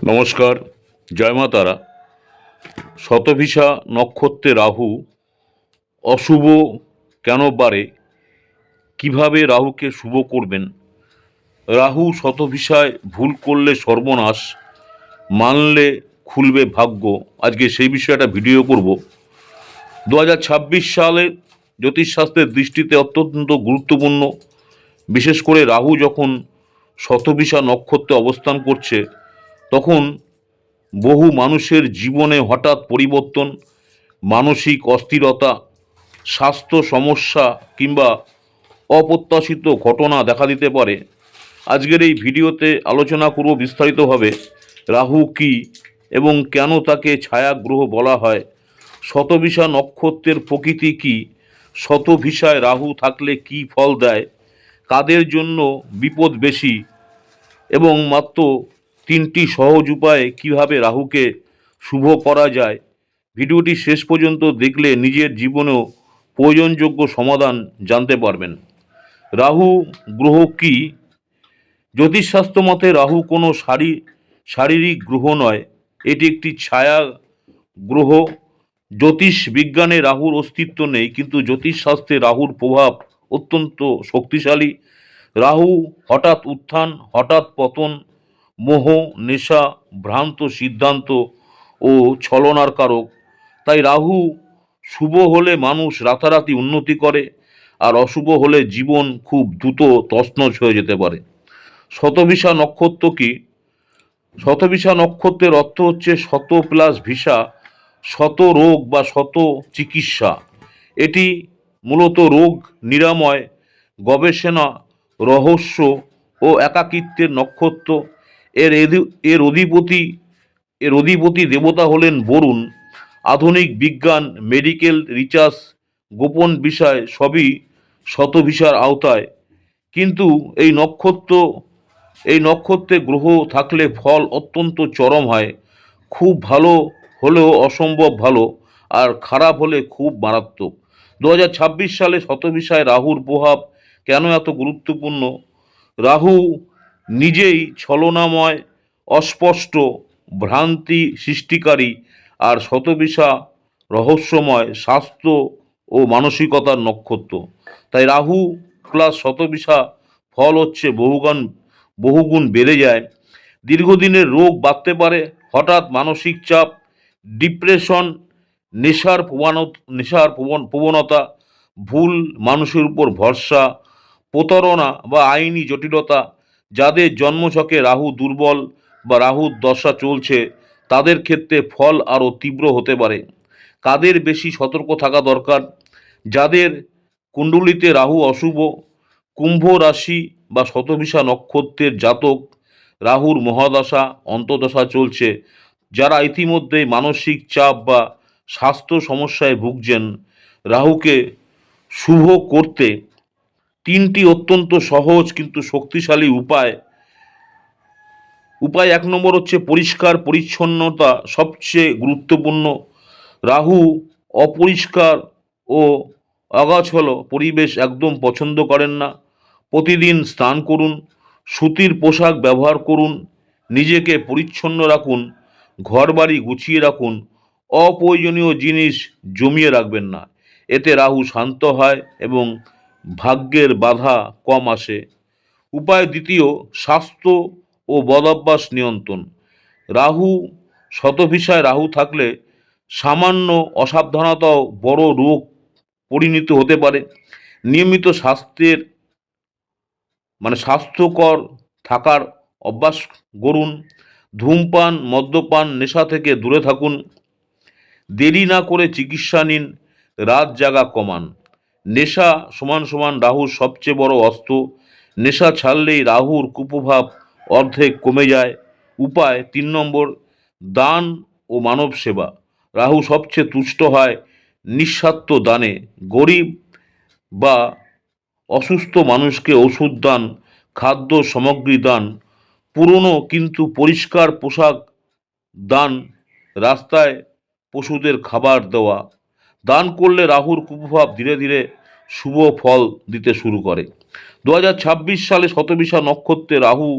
নমস্কার, জয় মা তারা। শতভিসা নক্ষত্রে রাহু অশুভ কেন বাড়ে, কিভাবে রাহুকে শুভ করবেন? রাহু শতভিসায় ভুল করলে সর্বনাশ, মানলে খুলবে ভাগ্য। আজকে সেই বিষয়ে একটা ভিডিও করব। 2026 সালে জ্যোতিষশাস্ত্রের দৃষ্টিতে অত্যন্ত গুরুত্বপূর্ণ। বিশেষ করে রাহু যখন শতভিসা নক্ষত্রে অবস্থান করছে, তখন বহু মানুষের জীবনে হঠাৎ পরিবর্তন, মানসিক অস্থিরতা, স্বাস্থ্য সমস্যা কিংবা অপ্রত্যাশিত ঘটনা দেখা দিতে পারে। আজকের এই ভিডিওতে আলোচনা করব বিস্তারিতভাবে রাহু কী এবং কেন তাকে ছায়াগ্রহ বলা হয়, শতভিসা নক্ষত্রের প্রকৃতি কী, শতভিসায় রাহু থাকলে কী ফল দেয়, কাদের জন্য বিপদ বেশি, এবং মাত্র 3টি সহজ উপায়ে কিভাবে রাহুকে শুভ করা যায়। ভিডিওটি শেষ পর্যন্ত দেখলে নিজের জীবনেও প্রয়োজনযোগ্য সমাধান জানতে পারবেন। রাহু গ্রহ কি? জ্যোতিষশাস্ত্র মতে রাহু কোনো শারীরিক গ্রহ নয়, এটি একটি ছায়া গ্রহ। জ্যোতিষ বিজ্ঞানে রাহুর অস্তিত্ব নেই, কিন্তু জ্যোতিষশাস্ত্রে রাহুর প্রভাব অত্যন্ত শক্তিশালী। রাহু হঠাৎ উত্থান, হঠাৎ পতন, মোহ, নেশা, ভ্রান্ত সিদ্ধান্ত ও ছলনার কারক। তাই রাহু শুভ হলে মানুষ রাতারাতি উন্নতি করে, আর অশুভ হলে জীবন খুব দ্রুত তছনছ হয়ে যেতে পারে। শতভিসা নক্ষত্র কি? শতভিসা নক্ষত্রের অর্থ হচ্ছে শত প্লাস ভিসা, শত রোগ বা শত চিকিৎসা। এটি মূলত রোগ নিরাময়, গবেষণা, রহস্য ও একাকিত্বের নক্ষত্র। এর এদি- এর অধিপতি এর অধিপতি দেবতা হলেন বরুণ। আধুনিক বিজ্ঞান, মেডিকেল রিসার্চ, গোপন বিষয় সবই শতভিসার আওতায়। কিন্তু এই নক্ষত্রে গ্রহ থাকলে ফল অত্যন্ত চরম হয়। খুব ভালো হলেও অসম্ভব ভালো, আর খারাপ হলে খুব মারাত্মক। 2026 সালে শতভিসায় রাহুর প্রভাব কেন এত গুরুত্বপূর্ণ? রাহু নিজেই ছলনাময়, অস্পষ্ট, ভ্রান্তি সৃষ্টিকারী, আর শতভিসা রহস্যময়, স্বাস্থ্য ও মানসিকতার নক্ষত্র। তাই রাহু প্লাস শতভিসা ফল হচ্ছে বহুগুণ বেড়ে যায়। দীর্ঘদিনের রোগ বাড়তে পারে, হঠাৎ মানসিক চাপ, ডিপ্রেশন, প্রবণতা, ভুল মানুষের উপর ভরসা, প্রতারণা বা আইনি জটিলতা। যাদের জন্মছকে রাহু দুর্বল বা রাহুর দশা চলছে, তাদের ক্ষেত্রে ফল আরও তীব্র হতে পারে। কাদের বেশি সতর্ক থাকা দরকার? যাদের কুণ্ডলিতে রাহু অশুভ, কুম্ভ রাশি বা শতভিসা নক্ষত্রের জাতক, রাহুর মহাদশা অন্তর্দশা চলছে, যারা ইতিমধ্যেই মানসিক চাপ বা স্বাস্থ্য সমস্যায় ভুগছেন। রাহুকে শুভ করতে 3টি অত্যন্ত সহজ কিন্তু শক্তিশালী উপায়। 1 নম্বর হচ্ছে পরিষ্কার পরিচ্ছন্নতা, সবচেয়ে গুরুত্বপূর্ণ। রাহু অপরিষ্কার ও অগাছালো পরিবেশ একদম পছন্দ করেন না। প্রতিদিন স্নান করুন, সুতির পোশাক ব্যবহার করুন, নিজেকে পরিচ্ছন্ন রাখুন, ঘরবাড়ি গুছিয়ে রাখুন, অপ্রয়োজনীয় জিনিস জমিয়ে রাখবেন না। এতে রাহু শান্ত হয় এবং ভাগ্যের বাধা কম আসে। উপায় 2, স্বাস্থ্য ও বদভ্যাস নিয়ন্ত্রণ। রাহু শতভিসায় রাহু থাকলে সামান্য অসাবধানতাও বড় রোগ পরিণত হতে পারে। নিয়মিত স্বাস্থ্যকর থাকার অভ্যাস গড়ুন। ধূমপান, মদ্যপান, নেশা থেকে দূরে থাকুন। দেরি না করে চিকিৎসা নিন, রাত জাগা কমান। নেশা সমান সমান রাহুর সবচেয়ে বড় অস্ত্র। নেশা ছাড়লেই রাহুর কুপ্রভাব অর্ধেক কমে যায়। উপায় 3 নম্বর, দান ও মানব সেবা। রাহু সবচেয়ে তুষ্ট হয় নিঃস্বার্থ দানে। গরিব বা অসুস্থ মানুষকে ওষুধ দান, খাদ্য সামগ্রী দান, পুরনো কিন্তু পরিষ্কার পোশাক দান, রাস্তায় পশুদের খাবার দেওয়া। দান করলে রাহুর কুপ্রভাব ধীরে ধীরে শুভ ফল দিতে শুরু করে। 2026 সালে শতভিসা নক্ষত্রে রাহু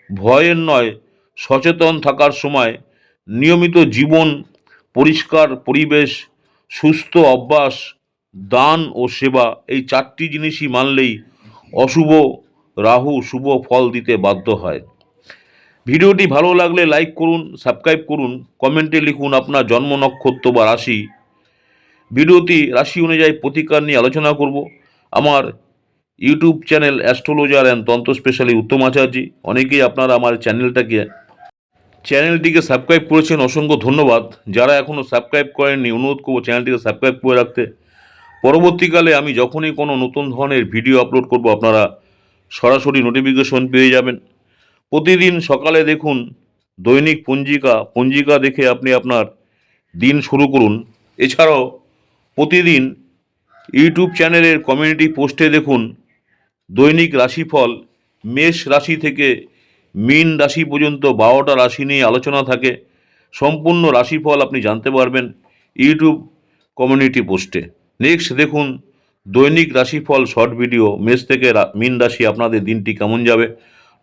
ভয়ের নয়, সচেতন থাকার সময় নিয়মিত জীবন, পরিষ্কার পরিবেশ, সুস্থ অভ্যাস, দান ও সেবা, এই চারটি জিনিসই মানলেই অশুভ রাহু শুভ ফল দিতে বাধ্য হয়। ভিডিওটি ভালো লাগলে লাইক করুন, সাবস্ক্রাইব করুন, কমেন্টে লিখুন আপনার জন্ম নক্ষত্র বা রাশি। ভিডিওটি রাশি অনুযায়ী প্রতিকার নিয়ে আলোচনা করব। আমার ইউটিউব চ্যানেল অ্যাস্ট্রোলজার অ্যান্ড তন্ত্র স্পেশালি উত্তম আচার্যি। অনেকেই আপনারা আমার চ্যানেলটিকে সাবস্ক্রাইব করেছেন, অসংখ্য ধন্যবাদ। যারা এখনও সাবস্ক্রাইব করেননি অনুরোধ করবো চ্যানেলটিকে সাবস্ক্রাইব করে রাখতে। পরবর্তীকালে আমি যখনই কোনো নতুন ধরনের ভিডিও আপলোড করব আপনারা সরাসরি নোটিফিকেশন পেয়ে যাবেন। প্রতিদিন সকালে দেখুন দৈনিক পঞ্জিকা দেখে আপনি আপনার দিন শুরু করুন। এছাড়াও প্রতিদিন ইউটিউব চ্যানেলের কমিউনিটি পোস্টে দেখুন দৈনিক রাশিফল। মেষ রাশি থেকে মীন রাশি পর্যন্ত 12টা রাশি নিয়ে আলোচনা থাকে। সম্পূর্ণ রাশিফল আপনি জানতে পারবেন ইউটিউব কমিউনিটি পোস্টে। নেক্সট দেখুন দৈনিক রাশিফল শর্ট ভিডিও, মেষ থেকে মীন রাশি আপনাদের দিনটি কেমন যাবে।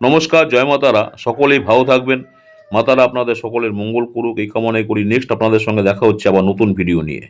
নমস্কার, জয় মাতারা। সকলেই ভালো থাকবেন। মাতারা আপনাদের সকলের মঙ্গল করুক এই কামনাই করি। নেক্সট আপনাদের সঙ্গে দেখা হচ্ছে আবার নতুন ভিডিও নিয়ে।